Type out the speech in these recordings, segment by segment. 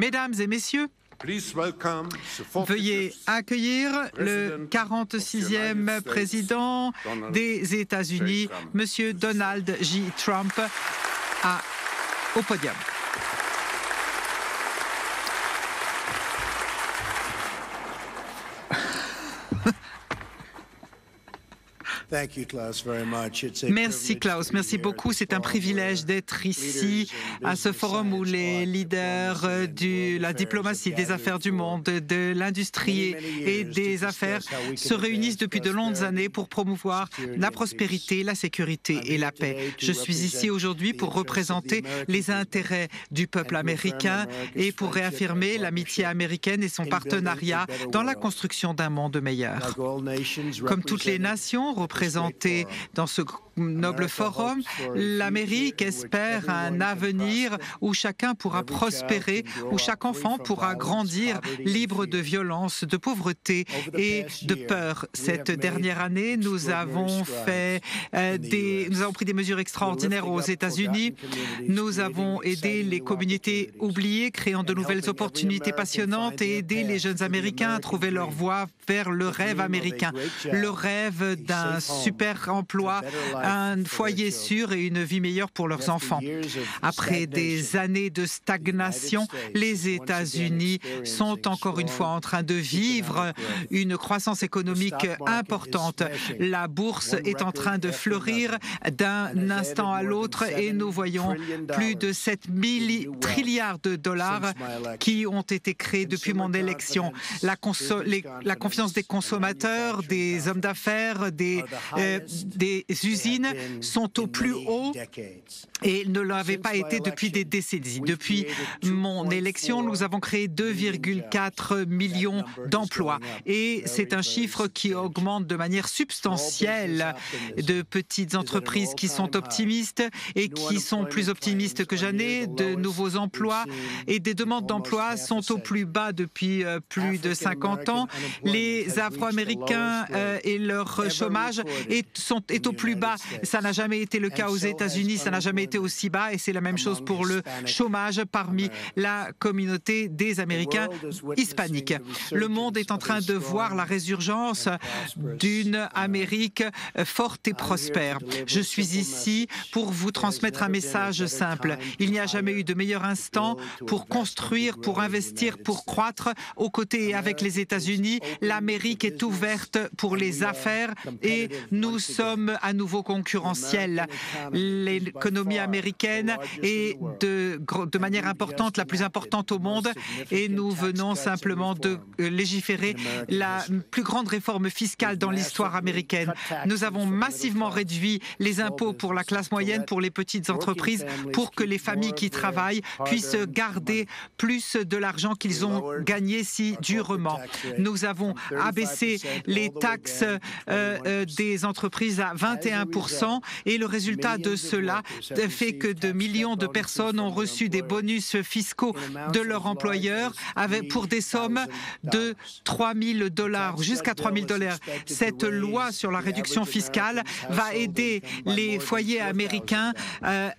Mesdames et messieurs, veuillez accueillir le 46e président des États-Unis, M. Donald J. Trump, au podium. Merci Klaus, merci beaucoup. C'est un privilège d'être ici à ce forum où les leaders de la diplomatie, des affaires du monde, de l'industrie et des affaires se réunissent depuis de longues années pour promouvoir la prospérité, la sécurité et la paix. Je suis ici aujourd'hui pour représenter les intérêts du peuple américain et pour réaffirmer l'amitié américaine et son partenariat dans la construction d'un monde meilleur. Comme toutes les nations représentées dans ce noble forum, l'Amérique espère un avenir où chacun pourra prospérer, où chaque enfant pourra grandir libre de violence, de pauvreté et de peur. Cette dernière année, nous avons pris des mesures extraordinaires aux États-Unis. Nous avons aidé les communautés oubliées, créant de nouvelles opportunités passionnantes et aidé les jeunes Américains à trouver leur voie vers le rêve américain, le rêve d'un super emploi, un foyer sûr et une vie meilleure pour leurs enfants. Après des années de stagnation, les États-Unis sont encore une fois en train de vivre une croissance économique importante. La bourse est en train de fleurir d'un instant à l'autre et nous voyons plus de 7 trilliards de dollars qui ont été créés depuis mon élection. La confiance des consommateurs, des hommes d'affaires, des usines sont au plus haut et ne l'avaient pas été depuis des décennies. Depuis mon élection, nous avons créé 2,4 millions d'emplois et c'est un chiffre qui augmente de manière substantielle. De petites entreprises qui sont optimistes et qui sont plus optimistes que jamais, de nouveaux emplois et des demandes d'emploi sont au plus bas depuis plus de 50 ans. Les Afro-Américains et leur chômage est au plus bas. Ça n'a jamais été le cas aux États-Unis, ça n'a jamais été aussi bas et c'est la même chose pour le chômage parmi la communauté des Américains hispaniques. Le monde est en train de voir la résurgence d'une Amérique forte et prospère. Je suis ici pour vous transmettre un message simple. Il n'y a jamais eu de meilleur instant pour construire, pour investir, pour croître aux côtés et avec les États-Unis. L'Amérique est ouverte pour les affaires et nous sommes à nouveau concurrentiels. L'économie américaine est de manière importante, la plus importante au monde et nous venons simplement de légiférer la plus grande réforme fiscale dans l'histoire américaine. Nous avons massivement réduit les impôts pour la classe moyenne, pour les petites entreprises, pour que les familles qui travaillent puissent garder plus de l'argent qu'ils ont gagné si durement. Nous avons abaissé les taxes des entreprises à 21% et le résultat de cela fait que de millions de personnes ont reçu des bonus fiscaux de leur employeur pour des sommes de $3 000, jusqu'à $3 000. Cette loi sur la réduction fiscale va aider les foyers américains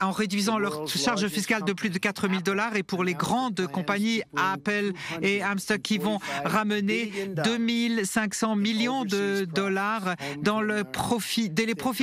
en réduisant leur charge fiscale de plus de $4 000 et pour les grandes compagnies Apple et Amstrad qui vont ramener 2 500 millions de dollars dans les profits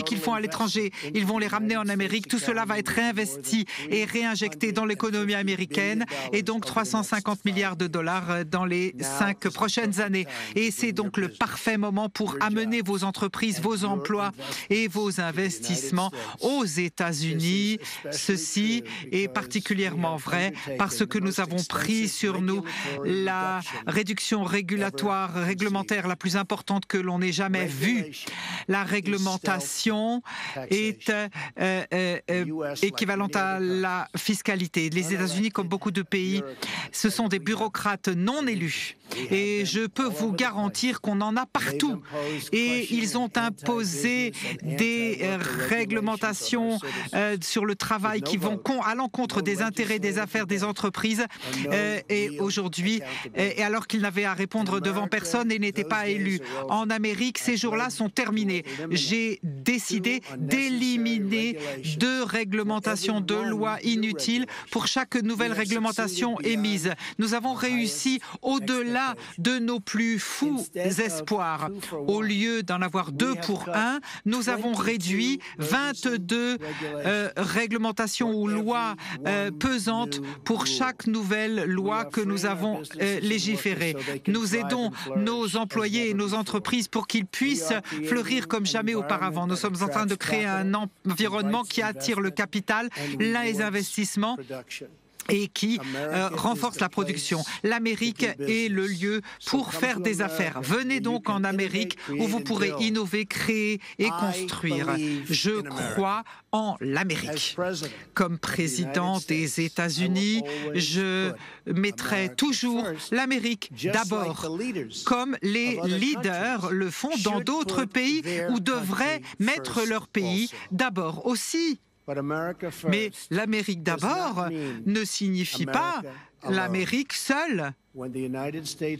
qu'ils font à l'étranger. Ils vont les ramener en Amérique. Tout cela va être réinvesti et réinjecté dans l'économie américaine et donc 350 milliards de dollars dans les 5 prochaines années. Et c'est donc le parfait moment pour amener vos entreprises, vos emplois et vos investissements aux États-Unis. Ceci est particulièrement vrai parce que nous avons pris sur nous la réduction réglementaire la plus importante que l'on ait jamais vue. La réglementation est équivalente à la fiscalité. Les États-Unis, comme beaucoup de pays, ce sont des bureaucrates non élus et je peux vous garantir qu'on en a partout. Et ils ont imposé des réglementations sur le travail qui vont à l'encontre des intérêts des affaires des entreprises et aujourd'hui, et alors qu'ils n'avaient à répondre devant personne et n'étaient pas élus. En Amérique, ces jours-là sont terminés. J'ai décidé d'éliminer 2 réglementations, 2 lois inutiles pour chaque nouvelle réglementation émise. Nous avons réussi au-delà de nos plus fous espoirs. Au lieu d'en avoir 2 pour 1, nous avons réduit 22 réglementations ou lois pesantes pour chaque nouvelle loi que nous avons légiférée. Nous aidons nos employés et nos entreprises pour qu'ils puissent fleurir comme jamais auparavant. Nous sommes en train de créer un environnement qui attire le capital, les investissements et qui renforce la production. L'Amérique est le lieu pour faire des affaires. Venez donc en Amérique où vous pourrez innover, créer et construire. Je crois en l'Amérique. Comme président des États-Unis, je mettrai toujours l'Amérique d'abord, comme les leaders le font dans d'autres pays ou devraient mettre leur pays d'abord aussi. Mais l'Amérique d'abord ne signifie pas l'Amérique seule.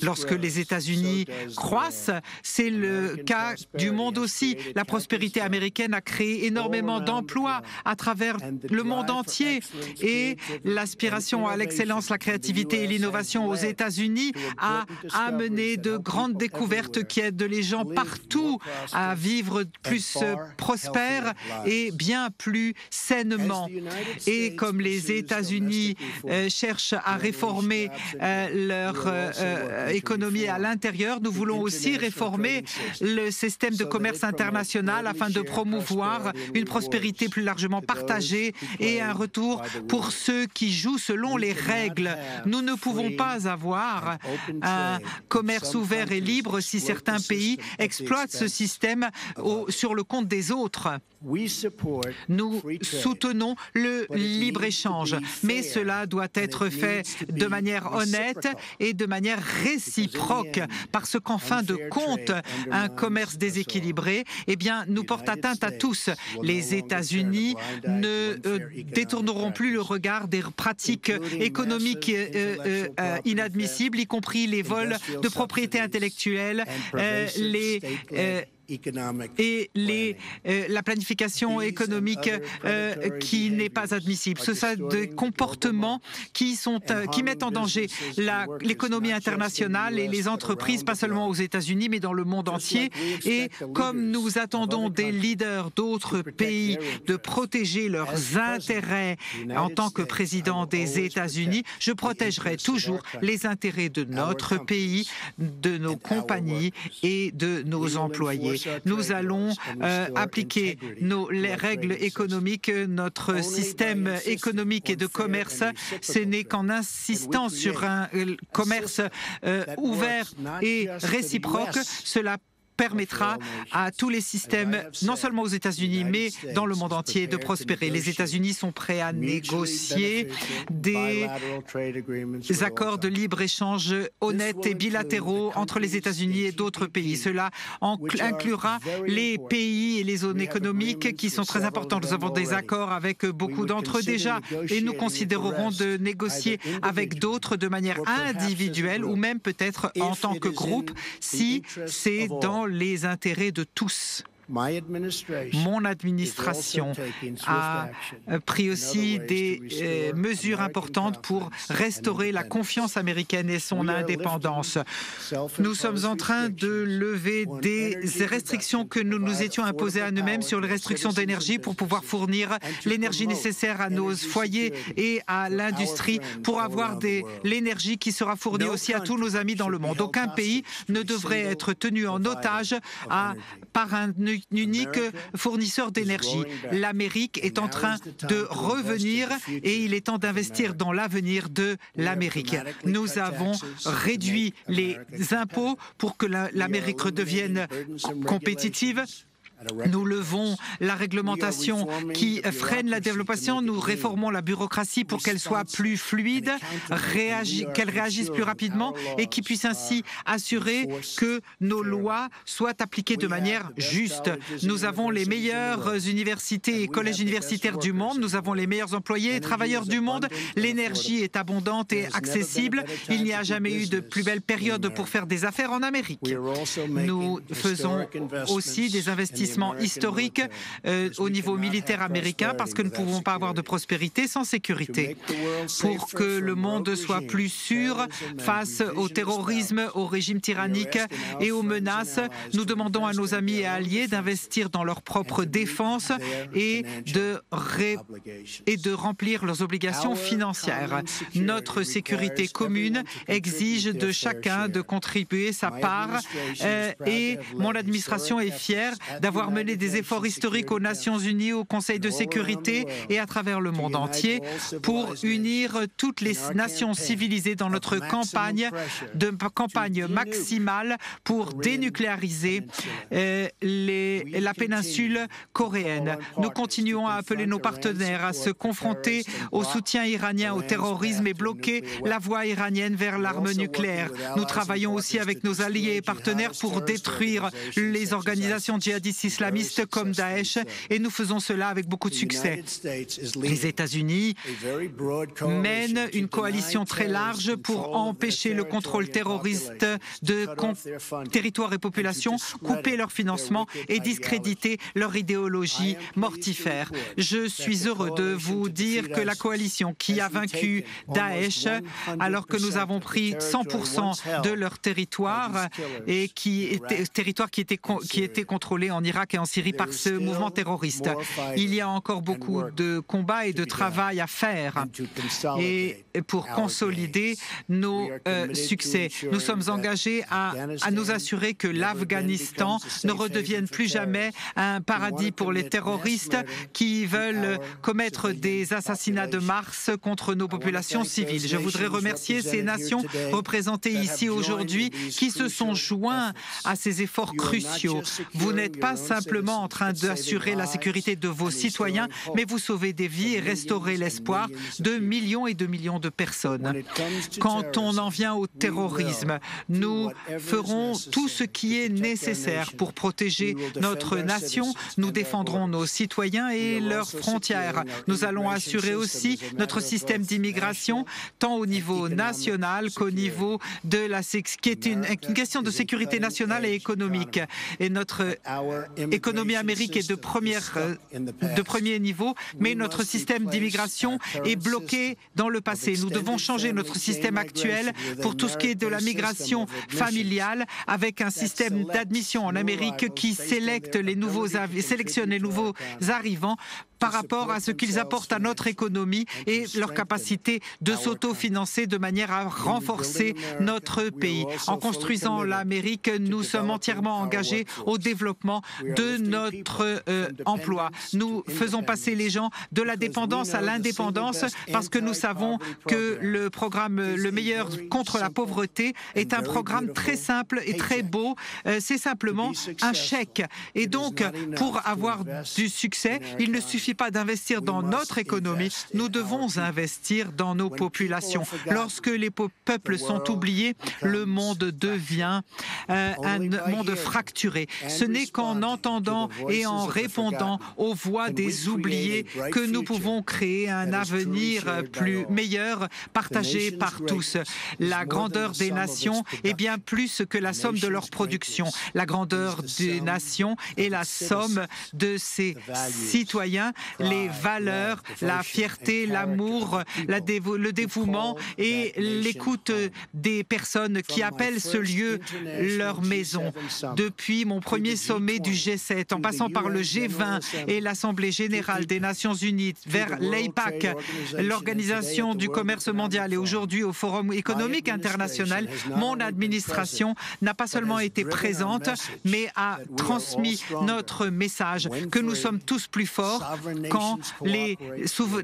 Lorsque les États-Unis croissent, c'est le cas du monde aussi. La prospérité américaine a créé énormément d'emplois à travers le monde entier et l'aspiration à l'excellence, la créativité et l'innovation aux États-Unis a amené de grandes découvertes qui aident les gens partout à vivre plus prospères et bien plus sainement. Et comme les États-Unis cherchent à réformer leur économie à l'intérieur, nous voulons aussi réformer le système de commerce international afin de promouvoir une prospérité plus largement partagée et un retour pour ceux qui jouent selon les règles. Nous ne pouvons pas avoir un commerce ouvert et libre si certains pays exploitent ce système sur le compte des autres. Nous soutenons le libre-échange, mais cela doit être fait de manière honnête et de manière réciproque, parce qu'en fin de compte, un commerce déséquilibré, eh bien, nous porte atteinte à tous. Les États-Unis ne détourneront plus le regard des pratiques économiques inadmissibles, y compris les vols de propriété intellectuelle, et la planification économique qui n'est pas admissible. Ce sont des comportements qui mettent en danger l'économie internationale et les entreprises, pas seulement aux États-Unis, mais dans le monde entier. Et comme nous attendons des leaders d'autres pays de protéger leurs intérêts en tant que président des États-Unis, je protégerai toujours les intérêts de notre pays, de nos compagnies et de nos employés. Nous allons appliquer les règles économiques, notre système économique et de commerce. Ce n'est qu'en insistant sur un commerce ouvert et réciproque, cela permettra à tous les systèmes, non seulement aux États-Unis, mais dans le monde entier, de prospérer. Les États-Unis sont prêts à négocier des accords de libre-échange honnêtes et bilatéraux entre les États-Unis et d'autres pays. Cela inclura les pays et les zones économiques qui sont très importants. Nous avons des accords avec beaucoup d'entre eux déjà et nous considérerons de négocier avec d'autres de manière individuelle ou même peut-être en tant que groupe si c'est dans les intérêts de tous. Mon administration a pris aussi des mesures importantes pour restaurer la confiance américaine et son indépendance. Nous sommes en train de lever des restrictions que nous nous étions imposées à nous-mêmes sur les restrictions d'énergie pour pouvoir fournir l'énergie nécessaire à nos foyers et à l'industrie pour avoir l'énergie qui sera fournie aussi à tous nos amis dans le monde. Aucun pays ne devrait être tenu en otage par un unique fournisseur d'énergie. L'Amérique est en train de revenir et il est temps d'investir dans l'avenir de l'Amérique. Nous avons réduit les impôts pour que l'Amérique redevienne compétitive. Nous levons la réglementation qui freine la développement, nous réformons la bureaucratie pour qu'elle soit plus fluide, qu'elle réagisse plus rapidement et qui puisse ainsi assurer que nos lois soient appliquées de manière juste. Nous avons les meilleures universités et collèges universitaires du monde, nous avons les meilleurs employés et travailleurs du monde, l'énergie est abondante et accessible, il n'y a jamais eu de plus belle période pour faire des affaires en Amérique. Nous faisons aussi des investissements historiques au niveau militaire américain parce que nous ne pouvons pas avoir de prospérité sans sécurité. Pour que le monde soit plus sûr face au terrorisme, au régime tyrannique et aux menaces, nous demandons à nos amis et alliés d'investir dans leur propre défense et de remplir leurs obligations financières. Notre sécurité commune exige de chacun de contribuer sa part et mon administration est fière d'avoir mené des efforts historiques aux Nations Unies, au Conseil de sécurité et à travers le monde entier pour unir toutes les nations civilisées dans notre campagne maximale pour dénucléariser la péninsule coréenne. Nous continuons à appeler nos partenaires à se confronter au soutien iranien au terrorisme et bloquer la voie iranienne vers l'arme nucléaire. Nous travaillons aussi avec nos alliés et partenaires pour détruire les organisations djihadistes islamistes comme Daesh et nous faisons cela avec beaucoup de succès. Les États-Unis mènent une coalition très large pour empêcher le contrôle terroriste de territoires et populations, couper leur financement et discréditer leur idéologie mortifère. Je suis heureux de vous dire que la coalition qui a vaincu Daesh, alors que nous avons pris 100% de leur territoire et qui était contrôlé en Irak et en Syrie par ce mouvement terroriste. Il y a encore beaucoup de combats et de travail à faire et pour consolider nos succès. Nous sommes engagés à nous assurer que l'Afghanistan ne redevienne plus jamais un paradis pour les terroristes qui veulent commettre des assassinats de masse contre nos populations civiles. Je voudrais remercier ces nations représentées ici aujourd'hui qui se sont joints à ces efforts cruciaux. Vous n'êtes pas simplement en train d'assurer la sécurité de vos citoyens, mais vous sauvez des vies et restaurez l'espoir de millions et de millions de personnes. Quand on en vient au terrorisme, nous ferons tout ce qui est nécessaire pour protéger notre nation. Nous défendrons nos citoyens et leurs frontières. Nous allons assurer aussi notre système d'immigration, tant au niveau national qu'au niveau de qui est une question de sécurité nationale et économique. Et notre économie américaine est de premier niveau, mais notre système d'immigration est bloqué dans le passé. Nous devons changer notre système actuel pour tout ce qui est de la migration familiale avec un système d'admission en Amérique qui sélectionne les nouveaux arrivants par rapport à ce qu'ils apportent à notre économie et leur capacité de s'autofinancer de manière à renforcer notre pays. En construisant l'Amérique, nous sommes entièrement engagés au développement de notre emploi. Nous faisons passer les gens de la dépendance à l'indépendance parce que nous savons que le programme Le meilleur contre la pauvreté est un programme très simple et très beau. C'est simplement un chèque. Et donc, pour avoir du succès, il ne suffit pas d'investir dans notre économie, nous devons investir dans nos populations. Lorsque les peuples sont oubliés, le monde devient un monde fracturé. Ce n'est qu'en entendant et en répondant aux voix des oubliés que nous pouvons créer un avenir meilleur, partagé par tous. La grandeur des nations est bien plus que la somme de leur production. La grandeur des nations est la somme de ses citoyens, les valeurs, la fierté, l'amour, le dévouement et l'écoute des personnes qui appellent ce lieu leur maison. Depuis mon premier sommet du G7, en passant par le G20 et l'Assemblée générale des Nations unies, vers l'APEC, l'Organisation du commerce mondial et aujourd'hui au Forum économique international, mon administration n'a pas seulement été présente, mais a transmis notre message que nous sommes tous plus forts, quand les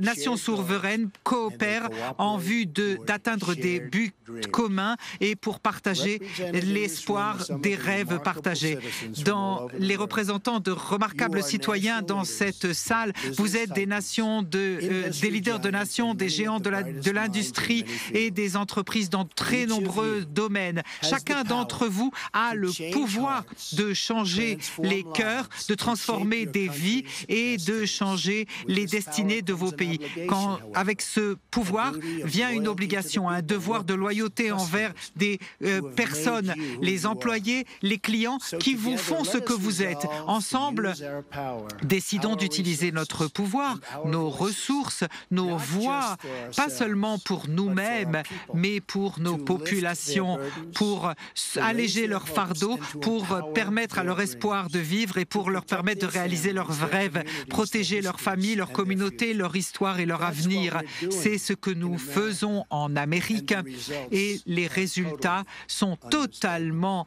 nations souveraines coopèrent en vue d'atteindre des buts communs et pour partager l'espoir des rêves partagés. Dans les représentants de remarquables citoyens dans cette salle, vous êtes des leaders de nations, des géants de l'industrie et des entreprises dans très nombreux domaines. Chacun d'entre vous a le pouvoir de changer les cœurs, de transformer des vies et de changer les destinées de vos pays. Avec ce pouvoir vient une obligation, un devoir de loyauté envers des personnes, les employés, les clients qui vous font ce que vous êtes. Ensemble, décidons d'utiliser notre pouvoir, nos ressources, nos voix, pas seulement pour nous-mêmes, mais pour nos populations, pour alléger leur fardeau, pour permettre à leur espoir de vivre et pour leur permettre de réaliser leurs rêves, protéger leur famille, leur communauté, leur histoire et leur avenir. C'est ce que nous faisons en Amérique et les résultats sont totalement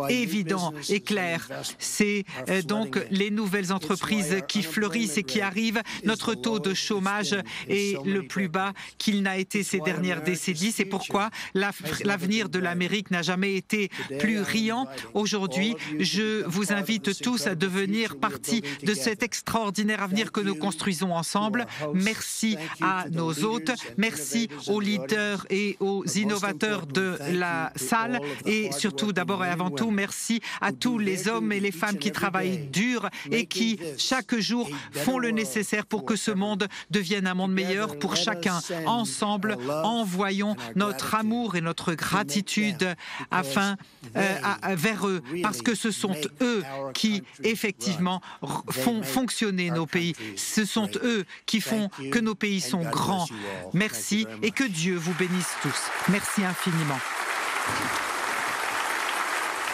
évidents et clairs. C'est donc les nouvelles entreprises qui fleurissent et qui arrivent. Notre taux de chômage est le plus bas qu'il n'a été ces dernières décennies. C'est pourquoi l'avenir de l'Amérique n'a jamais été plus riant. Aujourd'hui, je vous invite tous à devenir partie de cet extraordinaire avenir que nous construisons ensemble. Merci à nos hôtes, merci aux leaders et aux innovateurs de la salle et surtout, d'abord et avant tout, merci à tous les hommes et les femmes qui travaillent dur et qui, chaque jour, font le nécessaire pour que ce monde devienne un monde meilleur pour chacun. Ensemble, envoyons notre amour et notre gratitude vers eux, parce que ce sont eux qui, effectivement, font fonctionner nos pays. Ce sont eux qui font que nos pays sont grands. Merci et que Dieu vous bénisse tous. Merci infiniment.